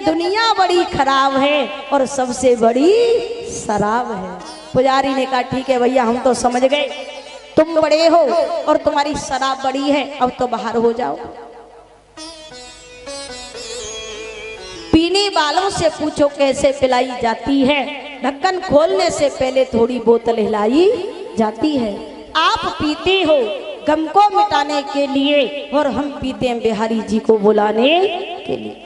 दुनिया बड़ी खराब है और सबसे बड़ी शराब है। पुजारी ने कहा ठीक है भैया, हम तो समझ गए, तुम बड़े हो और तुम्हारी शराब बड़ी है, अब तो बाहर हो जाओ। पीने वालों से पूछो कैसे पिलाई जाती है, ढक्कन खोलने से पहले थोड़ी बोतल हिलाई जाती है। आप पीते हो गम को मिटाने के लिए और हम पीते हैं बिहारी जी को बुलाने के लिए।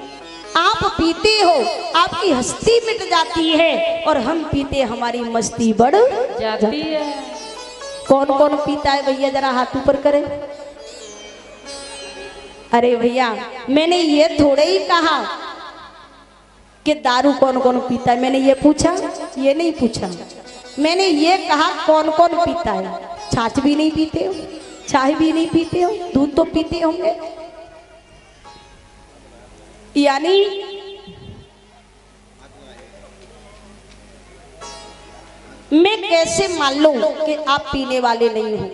आप पीते हो आपकी हस्ती मिट जाती है और हम पीते हमारी मस्ती बढ़ जाती है। कौन कौन पीता है भैया, जरा हाथ ऊपर करें। अरे भैया, मैंने ये थोड़े ही कहा कि दारू कौन कौन पीता है, मैंने ये पूछा, ये नहीं पूछा। मैंने ये कहा कौन कौन पीता है। छाछ भी नहीं पीते हो, चाय भी नहीं पीते हो, दूध तो पीते होंगे। यानी मैं कैसे मान लूं कि आप पीने वाले नहीं हो,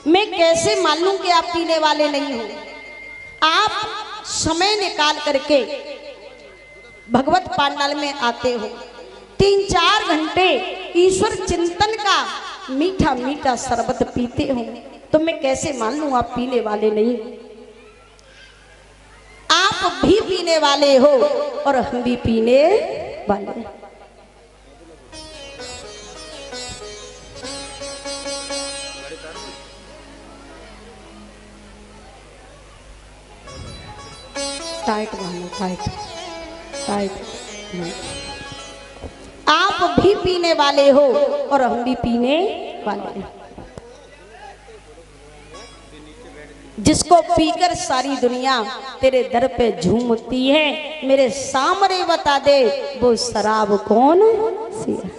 मैं कैसे मान लूं कि आप पीने वाले नहीं हो। आप समय निकाल करके भगवत पांडाल में आते हो, 3-4 घंटे ईश्वर चिंतन का मीठा मीठा शरबत पीते हो, तो मैं कैसे मान लूं आप पीने वाले नहीं। आप भी पीने वाले हो और हम भी पीने वाले। टाइट बांधो, टाइट टाइट। आप भी पीने वाले हो और हम भी पीने वाले। जिसको पीकर सारी दुनिया तेरे दर पे झूमती है, मेरे सामने बता दे वो शराब कौन सी है।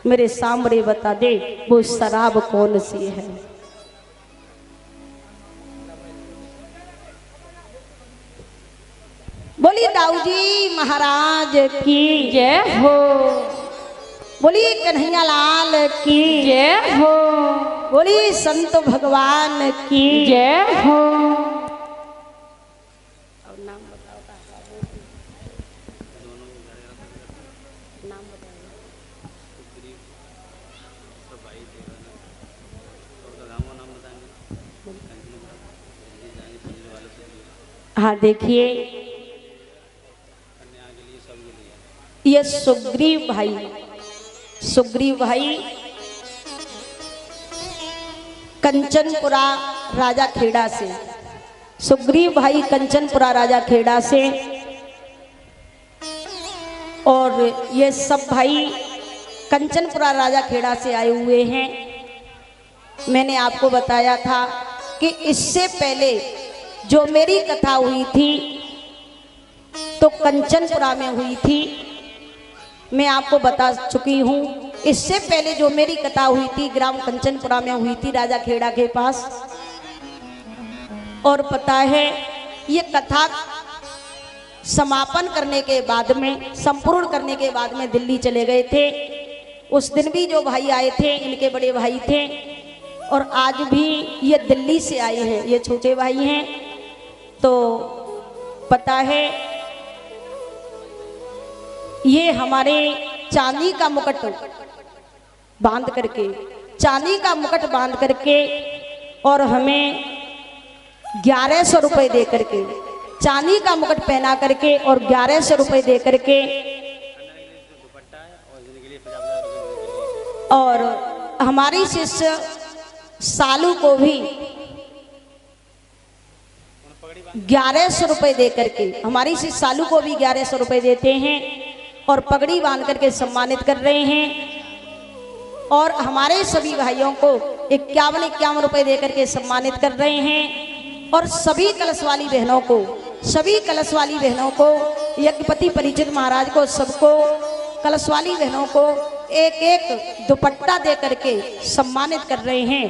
मेरे सामने बता दे वो शराब कौन सी है। बोली दाऊ जी महाराज की जय हो, बोली कन्हैया लाल की जय हो, बोली संत भगवान की जय हो। और नाम बताओ, नाम बताओ। हाँ देखिए, ये सुग्रीव भाई, सुग्रीव भाई कंचनपुरा राजा खेड़ा से, सुग्रीव भाई कंचनपुरा राजा खेड़ा से, और ये सब भाई कंचनपुरा राजा खेड़ा से आए हुए हैं। मैंने आपको बताया था कि इससे पहले जो मेरी कथा हुई थी तो कंचनपुरा में हुई थी, मैं आपको बता चुकी हूँ। इससे पहले जो मेरी कथा हुई थी ग्राम कंचनपुरा में हुई थी, राजा खेड़ा के पास। और पता है ये कथा समापन करने के बाद में, संपूर्ण करने के बाद में दिल्ली चले गए थे। उस दिन भी जो भाई आए थे इनके बड़े भाई थे, और आज भी ये दिल्ली से आए हैं, ये छोटे भाई हैं। तो पता है ये हमारे चांदी का मुकुट बांध करके, चांदी का मुकुट बांध करके और हमें 1100 रुपए दे करके, चांदी का मुकुट पहना करके और 1100 रुपए दे करके, और हमारी शिष्य सालू को भी 1100 रुपए दे करके, हमारी शिष्य सालू को भी 1100 रुपए देते हैं और पगड़ी बांध करके सम्मानित कर रहे हैं। और हमारे सभी भाइयों को 51 रुपए दे करके सम्मानित कर रहे हैं। और सभी कलश वाली बहनों को, सभी कलश वाली बहनों को, यज्ञपति परिचित महाराज को, सबको, कलश वाली बहनों को एक एक दुपट्टा दे करके सम्मानित कर रहे हैं।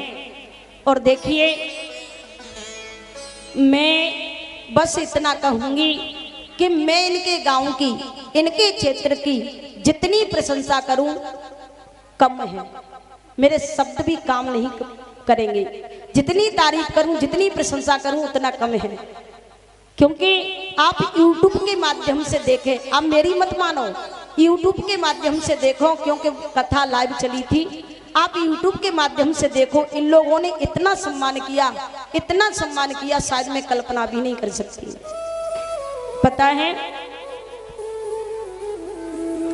और देखिए, मैं बस इतना कहूंगी कि मैं इनके गांव की, इनके क्षेत्र की जितनी प्रशंसा करूं कम है, मेरे शब्द भी काम नहीं करेंगे। जितनी तारीफ करूं, जितनी प्रशंसा करूं उतना कम है। क्योंकि आप YouTube के माध्यम से देखें, आप मेरी मत मानो, YouTube के माध्यम से देखो, क्योंकि कथा लाइव चली थी। आप YouTube के माध्यम से देखो, इन लोगों ने इतना सम्मान किया, इतना सम्मान किया, शायद मैं कल्पना भी नहीं कर सकती। पता है,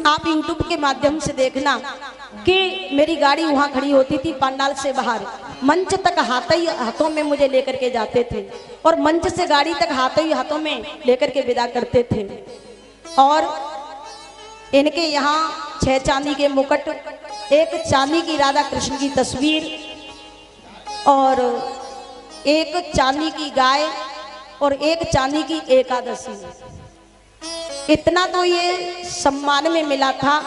आप YouTube के माध्यम से देखना कि मेरी गाड़ी वहां खड़ी होती थी पंडाल से बाहर, मंच तक हाथों में मुझे लेकर के जाते थे और मंच से गाड़ी तक हाथों में लेकर के विदा करते थे। और इनके यहाँ 6 चांदी के मुकुट, एक चांदी की राधा कृष्ण की तस्वीर और एक चांदी की गाय और एक चांदी की एकादशी, इतना तो ये सम्मान में मिला था।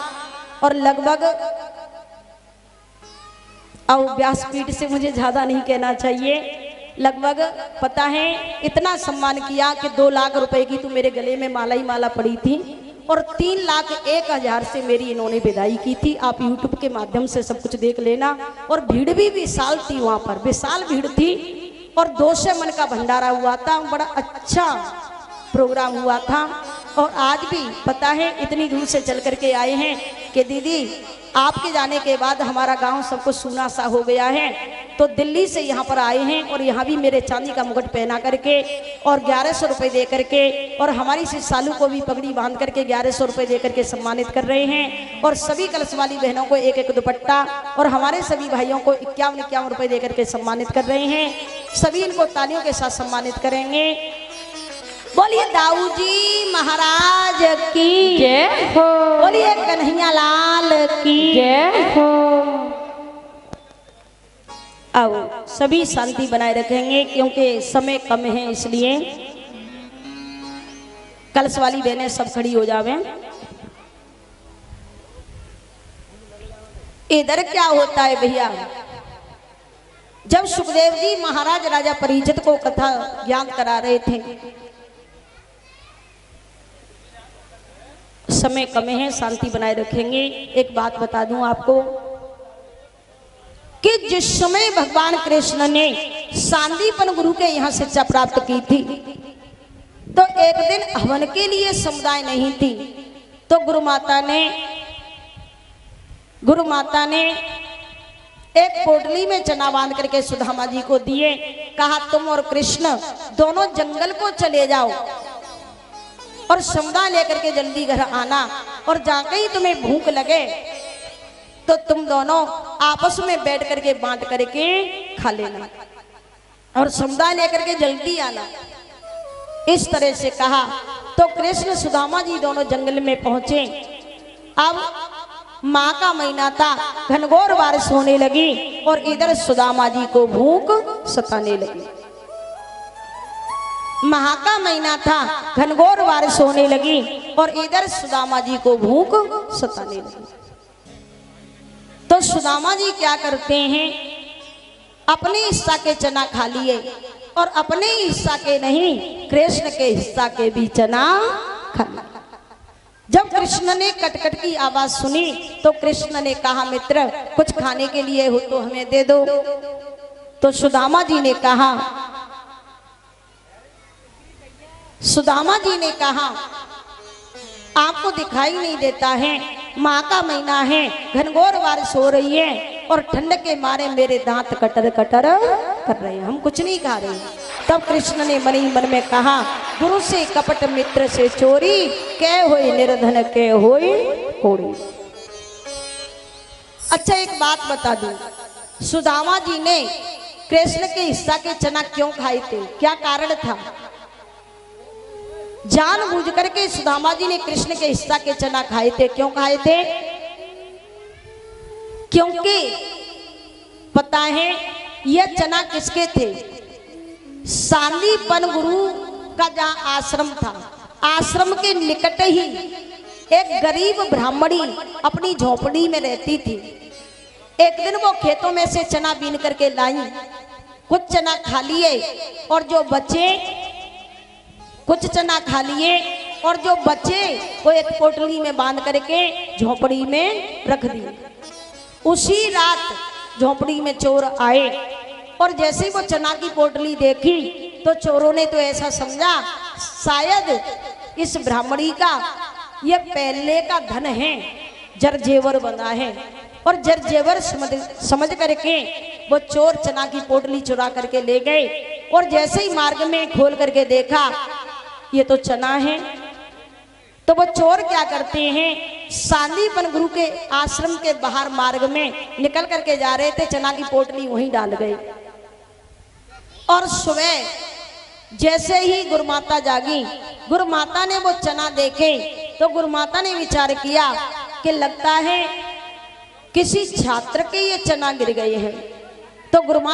और लगभग, अब व्यासपीठ से मुझे ज्यादा नहीं कहना चाहिए, लगभग पता है इतना सम्मान किया कि 2 लाख रुपए की तो मेरे गले में माला ही माला पड़ी थी और 3,01,000 से मेरी इन्होंने विदाई की थी। आप YouTube के माध्यम से सब कुछ देख लेना। और भीड़ भी विशाल थी, वहां पर विशाल भीड़ थी और 200 मन का भंडारा हुआ था, बड़ा अच्छा प्रोग्राम हुआ था। और आज भी पता है इतनी दूर से चल करके आए हैं कि दीदी आपके जाने के बाद हमारा गांव सब कुछ सूना सा हो गया है, तो दिल्ली से यहाँ पर आए हैं और यहाँ भी मेरे चांदी का मुकुट पहना करके और 1100 रुपये दे करके, और हमारी सी सालू को भी पगड़ी बांध करके 1100 रुपये दे करके सम्मानित कर रहे हैं। और सभी कलश वाली बहनों को एक एक दुपट्टा और हमारे सभी भाइयों को 51 रुपये दे करके सम्मानित कर रहे हैं। सभी इनको तालियों के साथ सम्मानित करेंगे। बोलिए दाऊ जी महाराज की जय हो, बोलिए कन्हैया लाल की जय हो। अब सभी शांति बनाए रखेंगे क्योंकि समय कम है, इसलिए कलश वाली बहनें सब खड़ी हो जावे। इधर क्या होता है भैया, जब सुखदेव जी महाराज राजा परीक्षित को कथा ज्ञान करा रहे थे, समय कम है, शांति बनाए रखेंगे। एक बात बता दूं आपको कि जिस समय भगवान कृष्ण ने सांदीपन गुरु के यहाँ शिक्षा प्राप्त की थी, तो एक दिन हवन के लिए समुदाय नहीं थी, तो गुरु माता ने एक पोटली में चना बांध करके सुदामा जी को दिए, कहा तुम और कृष्ण दोनों जंगल को चले जाओ और समुदाय लेकर के जल्दी घर आना, और जाकर ही तुम्हें भूख लगे तो तुम दोनों आपस में बैठ करके बांट करके खा लेना और समुदाय लेकर के जल्दी आना, इस तरह से कहा। तो कृष्ण सुदामा जी दोनों जंगल में पहुंचे। अब माँ का महीना था, घनघोर बारिश होने लगी और इधर सुदामा जी को भूख सताने लगी। माह का महीना था, घनघोर बारिश होने लगी और इधर सुदामा जी को भूख सताने लगी। तो सुदामा जी क्या करते हैं, अपने हिस्सा के चना खा लिए और अपने हिस्सा के नहीं, कृष्ण के हिस्सा के भी चना खा लिए। जब कृष्ण ने कटकट की आवाज सुनी तो कृष्ण ने कहा मित्र कुछ खाने के लिए हो तो हमें दे दो। तो सुदामा जी ने कहा आपको दिखाई नहीं देता है, माँ का महीना है, घनघोर बारिश हो रही है और ठंड के मारे मेरे दांत कटर कटर कर रहे हैं, हम कुछ नहीं खा रहे। तब कृष्ण ने मन ही मन में कहा गुरु से कपट मित्र से चोरी, कै होई निर्धन कै होई कोड़ी। अच्छा एक बात बता दूं, सुदामा जी ने कृष्ण के हिस्सा के चना क्यों खाए थे, क्या कारण था? जानबूझ करके सुदामा जी ने कृष्ण के हिस्सा के चना खाए थे। क्यों खाए थे? क्योंकि पता है यह चना किसके थे? सांदीपन गुरु का जहां आश्रम था, आश्रम के निकट ही एक गरीब ब्राह्मणी अपनी झोपड़ी में रहती थी। एक दिन वो खेतों में से चना बीन करके लाई, कुछ चना खा लिए और जो बचे वो एक पोटली में बांध करके झोपड़ी में रख दी। उसी रात झोपड़ी में चोर आए और जैसे ही वो चना की पोटली देखी तो चोरों ने तो ऐसा समझा शायद इस ब्राह्मणी का ये पहले का धन है, जरजेवर बना है। और जरजेवर समझ करके वो चोर चना की पोटली चुरा करके ले गए। और जैसे ही मार्ग में खोल करके देखा ये तो चना है, तो वो चोर क्या करते हैं, सांदीपन गुरु के आश्रम के बाहर मार्ग में निकल करके जा रहे थे, चना की पोटली वहीं डाल गए। और सुबह जैसे ही गुरुमाता जागी, गुरुमाता ने वो चना देखे तो गुरुमाता ने विचार किया कि लगता है किसी छात्र के ये चना गिर गए हैं। तो गुरुमाता